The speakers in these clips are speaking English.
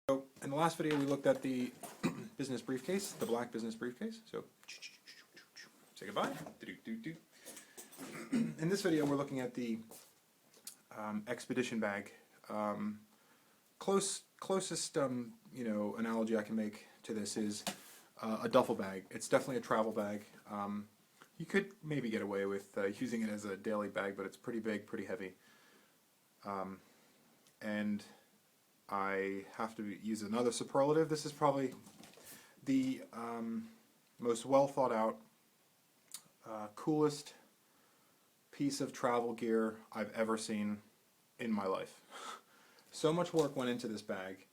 So in the last video we looked at the business briefcase, the black business briefcase. So say goodbye. In this video we're looking at the expedition bag. Closest analogy I can make to this is a duffel bag. It's definitely a travel bag. You could maybe get away with using it as a daily bag, but it's pretty big, pretty heavy. And I have to use another superlative. This is probably the most well thought out, coolest piece of travel gear I've ever seen in my life. So much work went into this bag,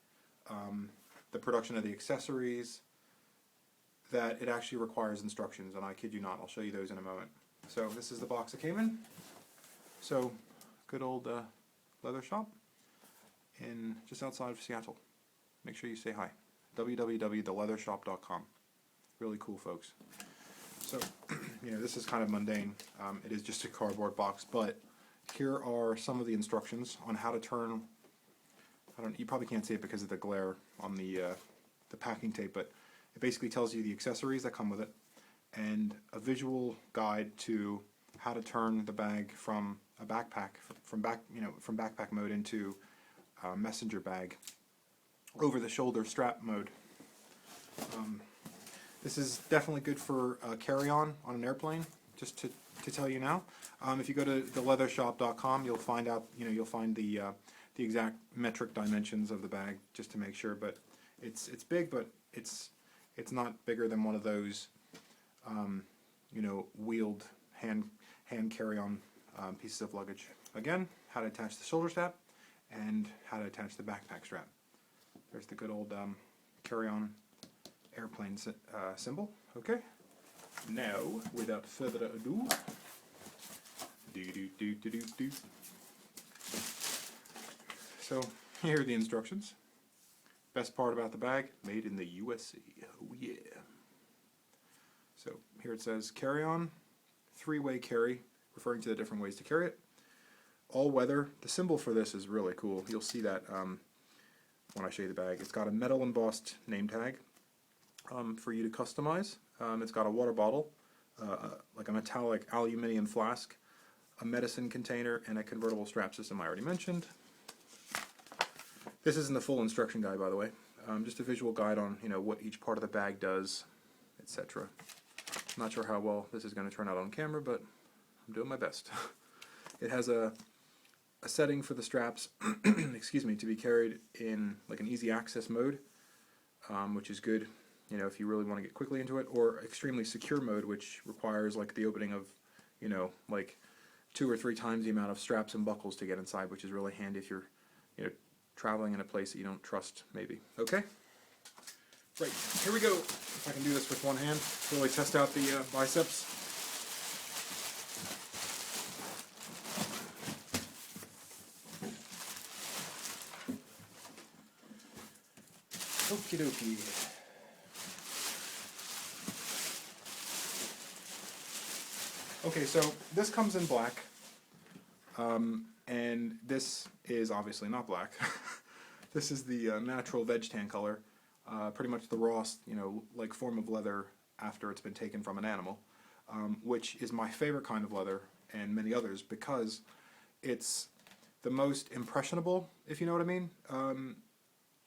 the production of the accessories, that it actually requires instructions, and I kid you not, I'll show you those in a moment. So this is the box it came in. So good old leather shop in just outside of Seattle. Make sure you say hi. www.theleathershop.com. Really cool folks. So this is kind of mundane. It is just a cardboard box, but here are some of the instructions on how to turn. You probably can't see it because of the glare on the packing tape, but it basically tells you the accessories that come with it and a visual guide to how to turn the bag from a backpack, from backpack mode into messenger bag, over the shoulder strap mode. This is definitely good for carry-on an airplane. Just to tell you now, if you go to theleathershop.com, you'll find out. You'll find the exact metric dimensions of the bag, just to make sure. But it's big, but it's not bigger than one of those wheeled hand carry-on pieces of luggage. Again, how to attach the shoulder strap and how to attach the backpack strap. There's the good old carry-on airplane symbol. Okay. Now, without further ado, so here are the instructions. Best part about the bag, made in the USA. Oh yeah. So here it says carry-on, three-way carry, referring to the different ways to carry it. All weather. The symbol for this is really cool. You'll see that when I show you the bag. It's got a metal embossed name tag for you to customize. It's got a water bottle, like a metallic aluminum flask, a medicine container, and a convertible strap system I already mentioned. This isn't the full instruction guide, by the way. Just a visual guide on what each part of the bag does, etc. I'm not sure how well this is going to turn out on camera, but I'm doing my best. It has a setting for the straps, excuse me, to be carried in like an easy access mode, which is good, if you really want to get quickly into it, or extremely secure mode, which requires like the opening of, like 2 or 3 times the amount of straps and buckles to get inside, which is really handy if you're, traveling in a place that you don't trust, maybe. Okay? Right, here we go. If I can do this with one hand, really test out the biceps. Okie dokie. Okay, so this comes in black, and this is obviously not black. This is the natural veg tan color, pretty much the raw, like form of leather after it's been taken from an animal, which is my favorite kind of leather, and many others, because it's the most impressionable, if you know what I mean.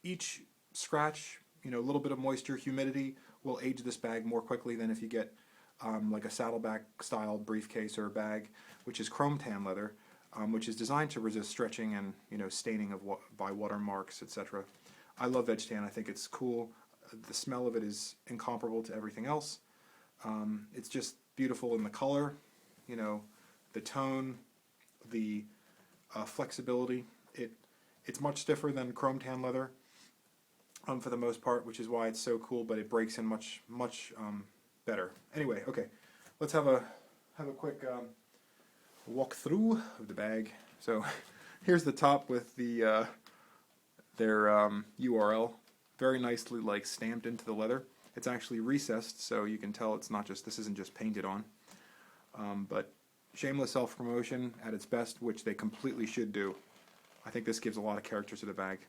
Each scratch, a little bit of moisture, humidity will age this bag more quickly than if you get like a saddleback style briefcase or bag, which is chrome tan leather, which is designed to resist stretching and staining by watermarks, etc. I love veg tan. I think it's cool. The smell of it is incomparable to everything else. It's just beautiful in the color, the tone, the flexibility. It's much stiffer than chrome tan leather for the most part, which is why it's so cool. But it breaks in much better. Anyway, okay, let's have a quick walk through of the bag. So here's the top with their URL, very nicely stamped into the leather. It's actually recessed, so you can tell this isn't just painted on. But shameless self-promotion at its best, which they completely should do. I think this gives a lot of character to the bag.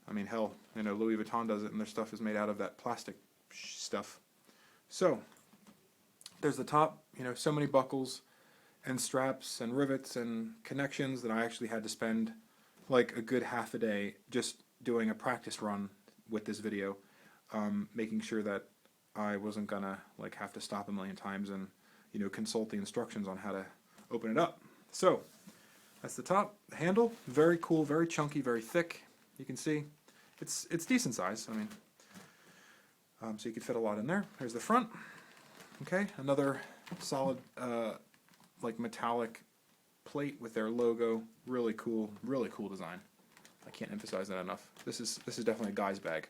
I mean, hell, you know, Louis Vuitton does it, and their stuff is made out of that plastic stuff. So, there's the top, you know, so many buckles and straps and rivets and connections that I actually had to spend like a good half a day just doing a practice run with this video, making sure that I wasn't gonna like have to stop a million times and, you know, consult the instructions on how to open it up. So, that's the top. The handle, very cool, very chunky, very thick. You can see it's decent size. I mean, so you could fit a lot in there. Here's the front. Okay, another solid like metallic plate with their logo. Really cool design. I can't emphasize that enough. This is definitely a guy's bag.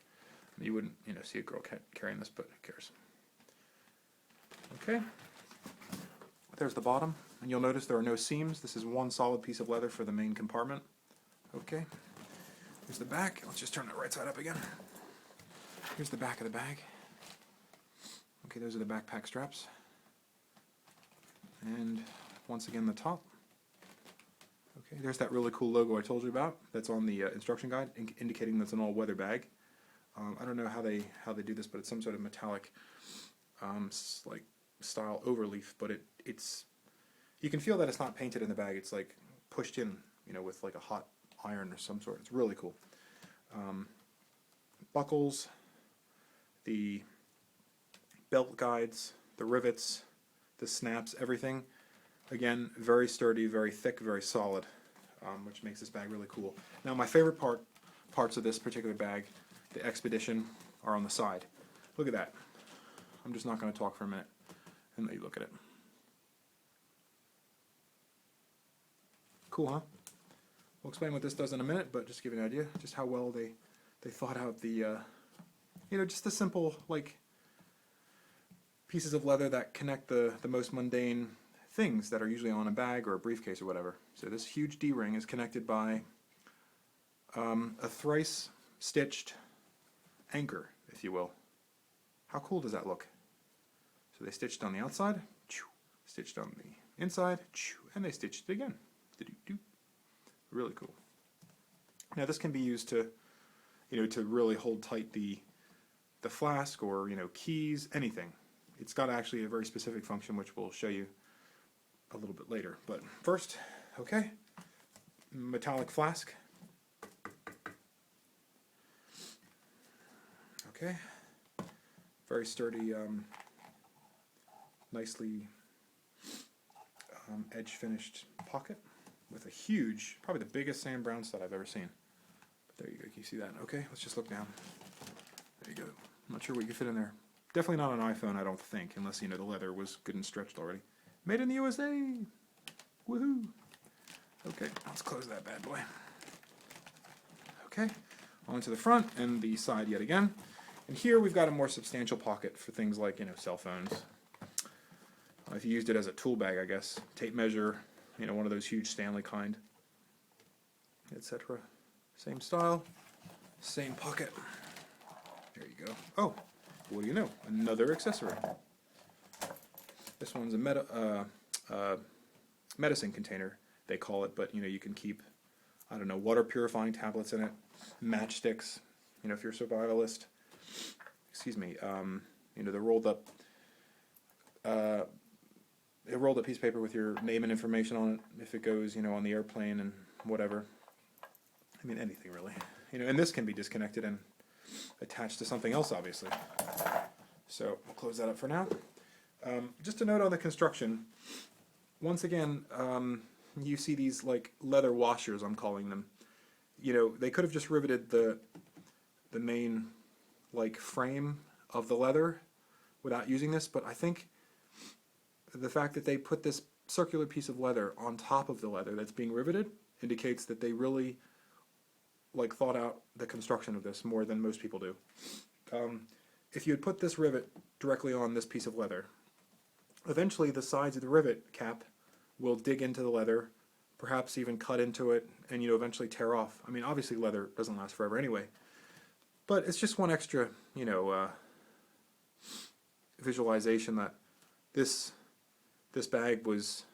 You wouldn't, you know, see a girl carrying this, but who cares? Okay. There's the bottom, and you'll notice there are no seams. This is one solid piece of leather for the main compartment. Okay. Here's the back. Let's just turn it right side up again. Here's the back of the bag. Okay, those are the backpack straps. And once again, the top. Okay, there's that really cool logo I told you about. That's on the instruction guide, indicating that's an all-weather bag. I don't know how they do this, but it's some sort of metallic, like style overleaf. But it's you can feel that it's not painted in the bag. It's like pushed in, you know, with like a hot iron or some sort. It's really cool. Buckles, the belt guides, the rivets, the snaps, everything. Again, very sturdy, very thick, very solid, which makes this bag really cool. Now, my favorite parts of this particular bag, the Expedition, are on the side. Look at that. I'm just not going to talk for a minute and let you look at it. Cool, huh? We'll explain what this does in a minute, but just to give you an idea, just how well they thought out the, you know, just the simple, like, pieces of leather that connect the most mundane things that are usually on a bag or a briefcase or whatever. So this huge D-ring is connected by a thrice stitched anchor, if you will. How cool does that look? So they stitched on the outside, stitched on the inside, and they stitched it again. Really cool. Now this can be used to, you know, to really hold tight the flask or, you know, keys, anything. It's got actually a very specific function which we'll show you a little bit later. But first, okay, metallic flask. Okay, very sturdy, nicely edge finished pocket with a huge, probably the biggest Sam Brown stud I've ever seen. But there you go, can you see that? Okay, let's just look down. There you go. I'm not sure what you can fit in there. Definitely not an iPhone, I don't think, unless, you know, the leather was good and stretched already. Made in the USA! Woohoo! Okay, let's close that bad boy. Okay, on to the front and the side yet again. And here we've got a more substantial pocket for things like, you know, cell phones. If you used it as a tool bag, I guess. Tape measure, you know, one of those huge Stanley kind, etc. Same style, same pocket. There you go. Oh, what do you know? Another accessory. This one's a medicine container, they call it, but, you know, you can keep, I don't know, water purifying tablets in it, matchsticks, you know, if you're a survivalist. Excuse me, you know, the rolled up piece of paper with your name and information on it if it goes, you know, on the airplane and whatever. I mean, anything really. You know, and this can be disconnected and attached to something else, obviously. So we'll close that up for now. Just a note on the construction. Once again, you see these like leather washers, I'm calling them. You know, they could have just riveted the main like frame of the leather without using this, but I think the fact that they put this circular piece of leather on top of the leather that's being riveted indicates that they really like thought out the construction of this more than most people do. If you had put this rivet directly on this piece of leather, eventually the sides of the rivet cap will dig into the leather, perhaps even cut into it, and, you know, eventually tear off. I mean, obviously leather doesn't last forever anyway, but it's just one extra, you know, visualization that this bag was,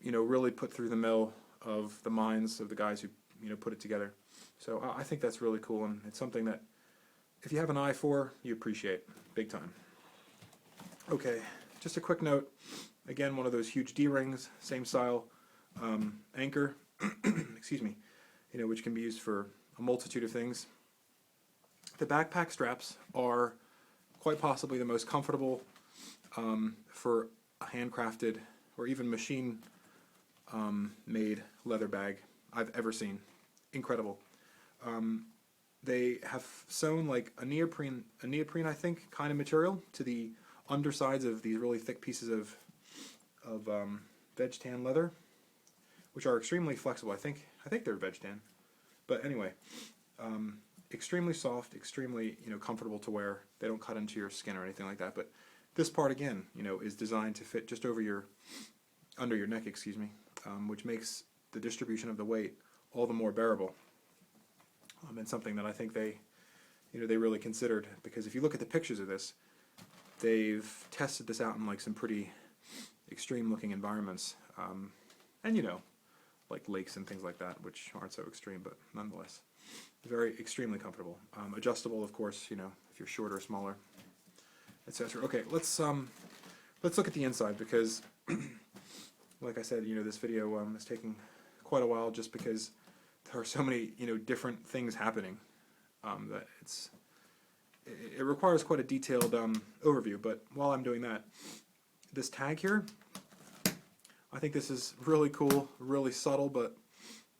you know, really put through the mill of the minds of the guys put it together. So I think that's really cool, and it's something that if you have an eye for, you appreciate big time. Okay, just a quick note. Again, one of those huge D-rings, same style anchor, excuse me, which can be used for a multitude of things. The backpack straps are quite possibly the most comfortable for a handcrafted or even machine made leather bag I've ever seen. Incredible. They have sewn like a neoprene I think kind of material to the undersides of these really thick pieces of veg tan leather, which are extremely flexible. I think they're veg tan, but anyway, extremely soft, extremely comfortable to wear. They don't cut into your skin or anything like that. But this part again, is designed to fit just over under your neck, excuse me, which makes the distribution of the weight all the more bearable. And something that I think they really considered, because if you look at the pictures of this, they've tested this out in like some pretty extreme looking environments, and like lakes and things like that, which aren't so extreme, but nonetheless very extremely comfortable. Adjustable, of course, if you're shorter or smaller, etc. Okay, let's look at the inside, because like I said, this video is taking quite a while just because there are so many different things happening that it requires quite a detailed overview. But while I'm doing that, this tag here, I think this is really cool, really subtle, but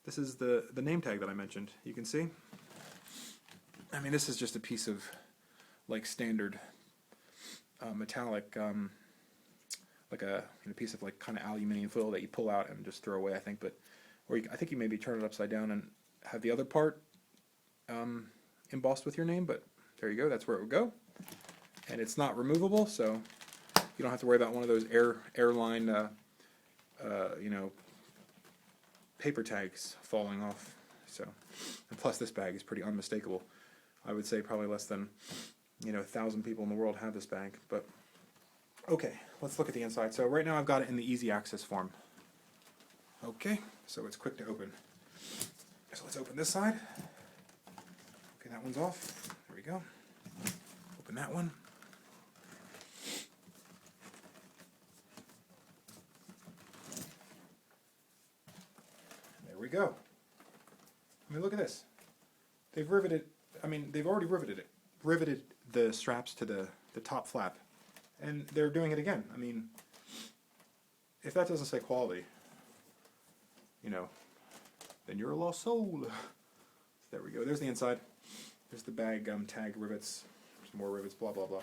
this is the name tag that I mentioned. You can see. I mean, this is just a piece of like standard metallic, like a piece of like kind of aluminium foil that you pull out and just throw away, I think. But I think you maybe turn it upside down and have the other part embossed with your name. But there you go. That's where it would go, and it's not removable, so you don't have to worry about one of those airline paper tags falling off. So, and plus this bag is pretty unmistakable. I would say probably less than 1,000 people in the world have this bag. But okay, let's look at the inside. So right now I've got it in the easy access form. Okay, so it's quick to open. So let's open this side. Okay, that one's off. There we go. Open that one. There we go. I mean, look at this. They've already riveted the straps to the top flap, and they're doing it again. I mean, if that doesn't say quality, then you're a lost soul. There we go. There's the inside. There's the bag tag rivets. Some more rivets, blah, blah, blah.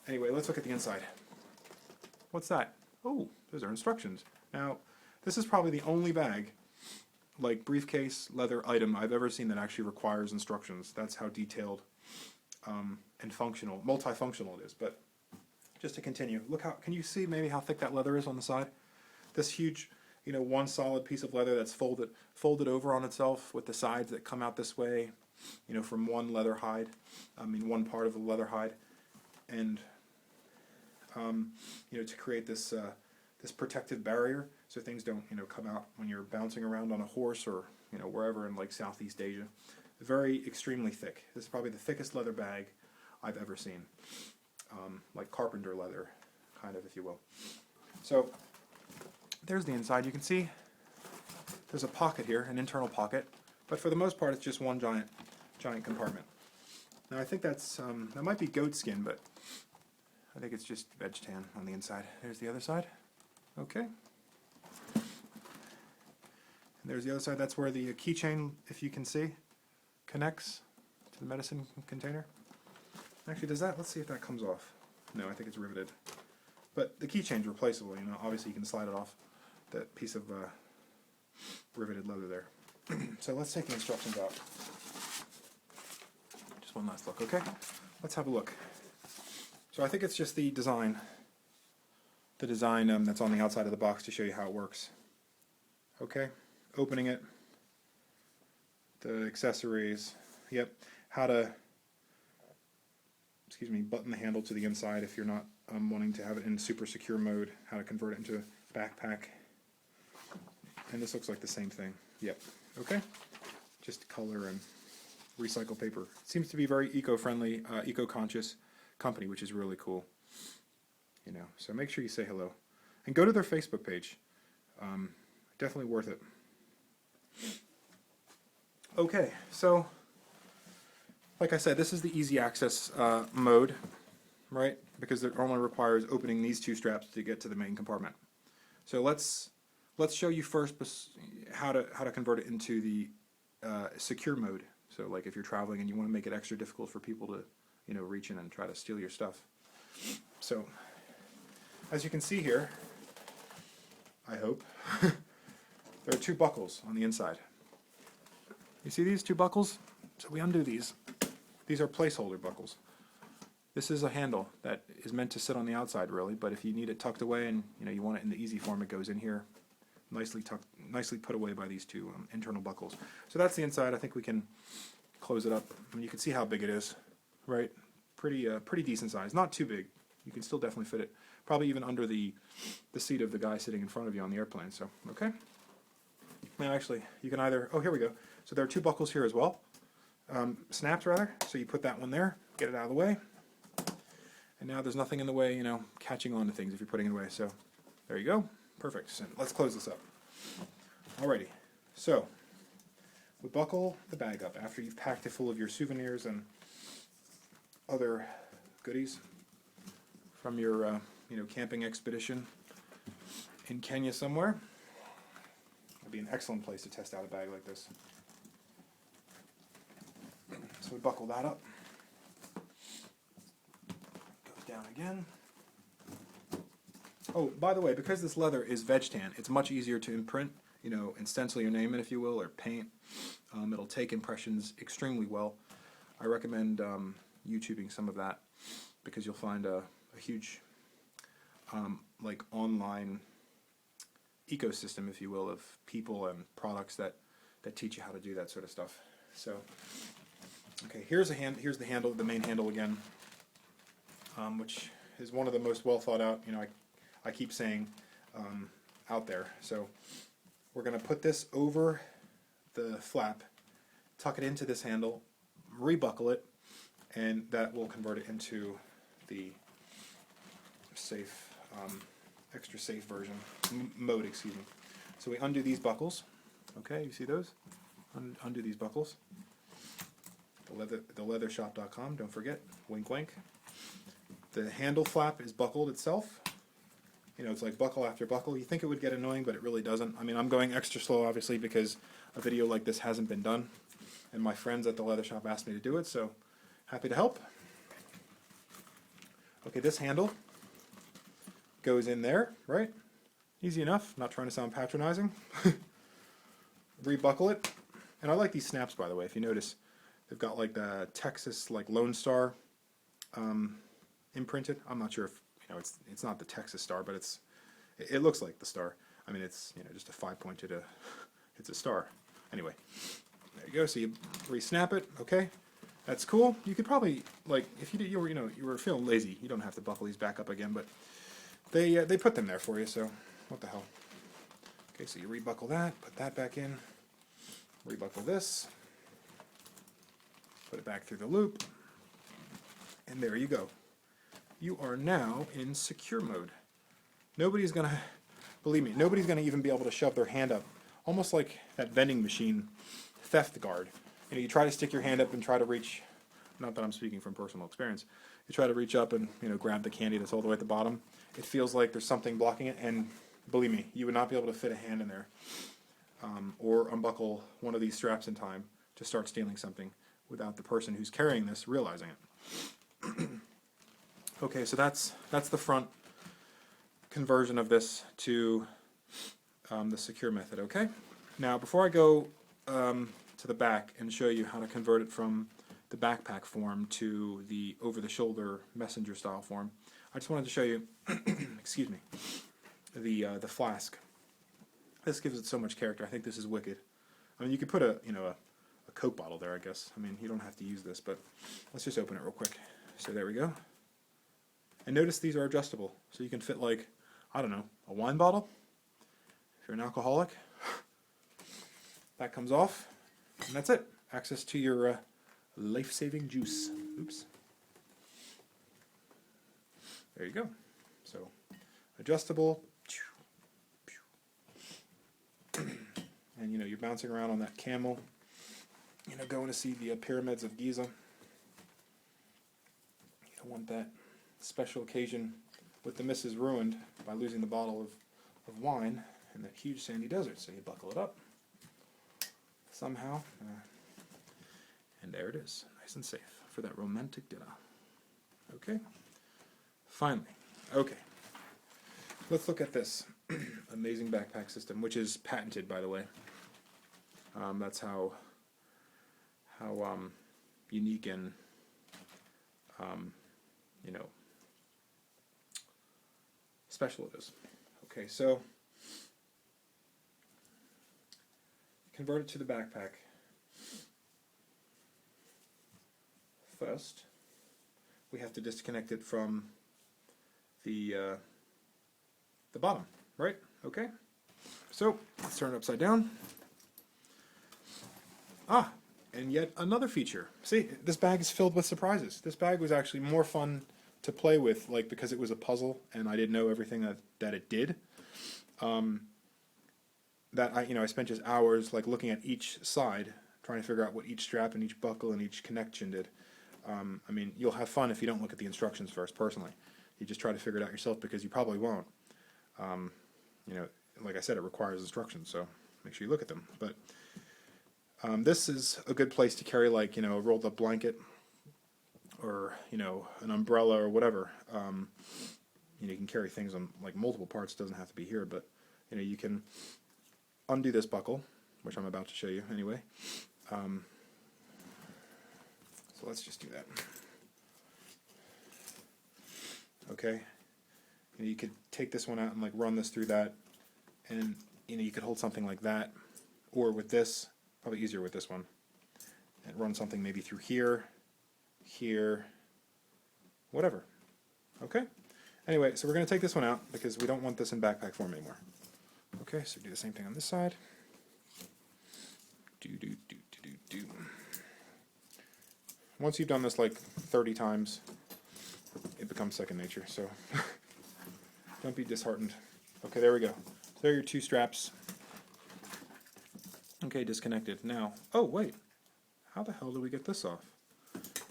Anyway, let's look at the inside. What's that? Oh, those are instructions. Now, this is probably the only bag, like briefcase, leather item I've ever seen that actually requires instructions. That's how detailed and multifunctional it is. But just to continue, can you see maybe how thick that leather is on the side? This huge, one solid piece of leather that's folded over on itself with the sides that come out this way, from one leather hide, one part of the leather hide, and to create this protective barrier so things don't come out when you're bouncing around on a horse or wherever in like Southeast Asia. Very extremely thick. This is probably the thickest leather bag I've ever seen, like carpenter leather, kind of, if you will. So there's the inside. You can see there's a pocket here, an internal pocket, but for the most part it's just one giant compartment. Now I think that might be goat skin, but I think it's just veg tan on the inside. There's the other side. Okay. And there's the other side. That's where the keychain, if you can see, connects to the medicine container. Actually, let's see if that comes off. No, I think it's riveted. But the keychain's replaceable, obviously you can slide it off that piece of riveted leather there. So let's take the instructions out. Just one last look, okay? Let's have a look. So I think it's just the design that's on the outside of the box to show you how it works. Okay, opening it, the accessories, yep, how to, button the handle to the inside if you're not wanting to have it in super secure mode, how to convert it into a backpack, and this looks like the same thing, yep, okay. just color and recycle paper. It seems to be very eco-friendly, eco-conscious company, which is really cool. You know, so make sure you say hello. And go to their Facebook page. Definitely worth it. Okay, so like I said, this is the easy access mode, right? Because it only requires opening these two straps to get to the main compartment. So let's show you first how to convert it into the secure mode. So like if you're traveling and you want to make it extra difficult for people to, you know, reach in and try to steal your stuff. So as you can see here, I hope, there are two buckles on the inside. You see these two buckles? So we undo these. These are placeholder buckles. This is a handle that is meant to sit on the outside, really, but if you need it tucked away and you want it in the easy form, it goes in here, nicely tucked, nicely put away by these two internal buckles. So that's the inside. I think we can close it up. I mean, you can see how big it is, right? Pretty decent size. Not too big. You can still definitely fit it. Probably even under the seat of the guy sitting in front of you on the airplane. So okay. Now actually, you can either. Oh, here we go. So there are two buckles here as well. Snaps rather. So you put that one there, get it out of the way. And now there's nothing in the way, catching on to things if you're putting it away. So there you go. Perfect. So let's close this up. Alrighty. So we buckle the bag up after you've packed it full of your souvenirs and other goodies from your, camping expedition in Kenya somewhere. It'd be an excellent place to test out a bag like this. So we buckle that up. Down again. Oh, by the way, because this leather is veg tan, it's much easier to imprint, and stencil your name in, if you will, or paint. It'll take impressions extremely well. I recommend YouTubing some of that because you'll find a huge online ecosystem, if you will, of people and products that teach you how to do that sort of stuff. So, okay, here's the handle, the main handle again. Which is one of the most well thought out, I keep saying, out there. So we're going to put this over the flap, tuck it into this handle, rebuckle it, and that will convert it into the safe, extra safe version, mode, excuse me. So we undo these buckles. Okay, you see those? Undo these buckles. Theleathershop.com, don't forget, wink wink. The handle flap is buckled itself. It's like buckle after buckle. You think it would get annoying, but it really doesn't. I mean, I'm going extra slow, obviously, because a video like this hasn't been done. And my friends at the leather shop asked me to do it, so happy to help. Okay, this handle goes in there, right? Easy enough. Not trying to sound patronizing. Rebuckle it. And I like these snaps, by the way. If you notice, they've got like the Texas, Lone Star imprinted. I'm not sure if it's not the Texas star, but it looks like the star. I mean, it's just a 5-pointed. It's a star. Anyway, there you go. So you re-snap it. Okay, that's cool. You could probably if you were feeling lazy, you don't have to buckle these back up again. But they put them there for you. So what the hell? Okay, so you rebuckle that, put that back in, rebuckle this, put it back through the loop, and there you go. You are now in secure mode. Nobody's gonna, believe me, nobody's gonna even be able to shove their hand up, almost like that vending machine theft guard. You try to stick your hand up and try to reach, not that I'm speaking from personal experience, you try to reach up and grab the candy that's all the way at the bottom. It feels like there's something blocking it, and believe me, you would not be able to fit a hand in there or unbuckle one of these straps in time to start stealing something without the person who's carrying this realizing it. Okay, so that's the front conversion of this to the secure method, okay? Now, before I go to the back and show you how to convert it from the backpack form to the over-the-shoulder messenger style form, I just wanted to show you, excuse me, the flask. This gives it so much character. I think this is wicked. I mean, you could put a Coke bottle there, I guess. I mean, you don't have to use this, but let's just open it real quick. So there we go. And notice these are adjustable, so you can fit I don't know, a wine bottle. If you're an alcoholic, that comes off. And that's it. Access to your life-saving juice. Oops. There you go. So, adjustable. And, you know, you're bouncing around on that camel. You know, going to see the pyramids of Giza. You don't want that special occasion with the missus ruined by losing the bottle of wine in that huge sandy desert. So you buckle it up somehow. And there it is, nice and safe for that romantic dinner. Okay? Finally. Okay. Let's look at this amazing backpack system, which is patented, by the way. That's how unique and, you know, special it is. Okay, so convert it to the backpack. First, we have to disconnect it from the bottom, right? Okay. So let's turn it upside down. And yet another feature. See, this bag is filled with surprises. This bag was actually more fun to play with, like, because it was a puzzle and I didn't know everything that it did. That I spent just hours like looking at each side, trying to figure out what each strap and each buckle and each connection did. I mean, you'll have fun if you don't look at the instructions first. Personally, you just try to figure it out yourself because you probably won't. You know, like I said, it requires instructions, so make sure you look at them. But this is a good place to carry, like, you know, a rolled up blanket or, you know, an umbrella or whatever. You know, you can carry things on like multiple parts. It doesn't have to be here, but you know, you can undo this buckle, which I'm about to show you anyway. So let's just do that. Okay. You know, you could take this one out and like run this through that, and you know, you could hold something like that, or with this, probably easier with this one, and run something maybe through here, here, whatever. Okay. Anyway, so we're going to take this one out because we don't want this in backpack form anymore. Okay, so do the same thing on this side. Do. Once you've done this like 30 times, it becomes second nature, so don't be disheartened. Okay, there we go. There are your two straps. Okay, disconnected. Now, oh wait, how the hell do we get this off?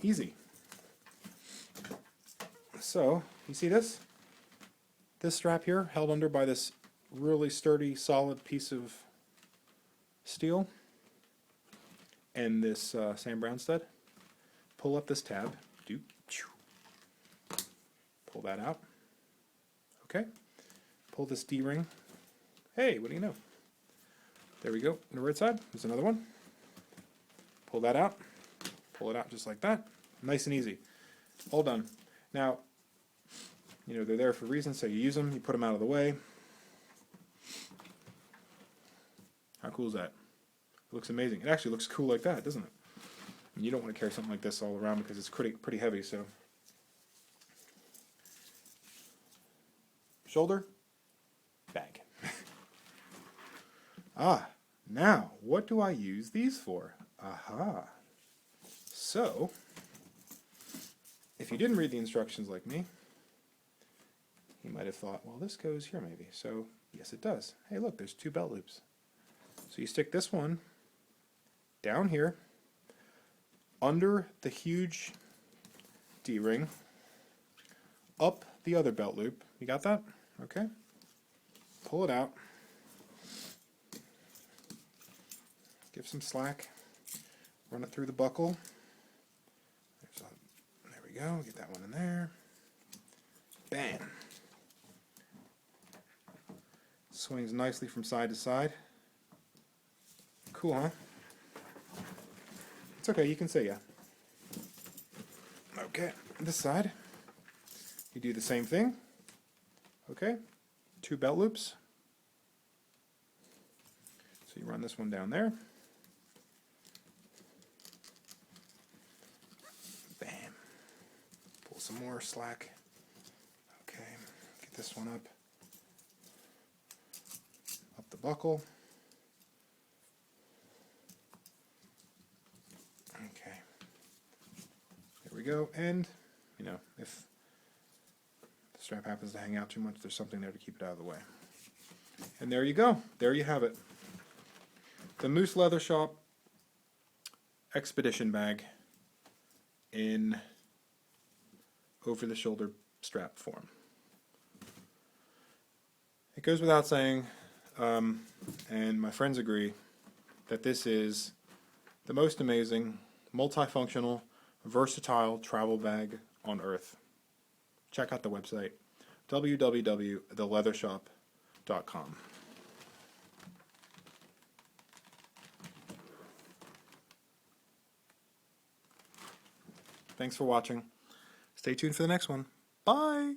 Easy. So, you see this? This strap here, held under by this really sturdy, solid piece of steel, and this Sam Brown stud. Pull up this tab. Pull that out. Okay. Pull this D-ring. Hey, what do you know? There we go. On the right side, there's another one. Pull that out. Pull it out just like that. Nice and easy. All done. Now, you know, they're there for a reason, so you use them, you put them out of the way. How cool is that? It looks amazing. It actually looks cool like that, doesn't it? And you don't want to carry something like this all around because it's pretty heavy, so. Shoulder, bag. Now, what do I use these for? Aha. So, if you didn't read the instructions like me, you might have thought, well, this goes here maybe. So, yes, it does. Hey, look, there's two belt loops. So you stick this one down here, under the huge D-ring, up the other belt loop. You got that? Okay. Pull it out. Give some slack. Run it through the buckle. There we go. Get that one in there. Bam. Swings nicely from side to side. Cool, huh? It's okay, you can say yeah. Okay, this side, you do the same thing. Okay, two belt loops. So you run this one down there. Bam. Pull some more slack. Okay, get this one up. Up the buckle. we go. And, you know, if the strap happens to hang out too much, there's something there to keep it out of the way. And there you go. There you have it. The Moose Leather Shop Expedition Bag in over-the-shoulder strap form. It goes without saying, and my friends agree, that this is the most amazing, multifunctional, versatile travel bag on earth. Check out the website, www.theleathershop.com. Thanks for watching. Stay tuned for the next one. Bye!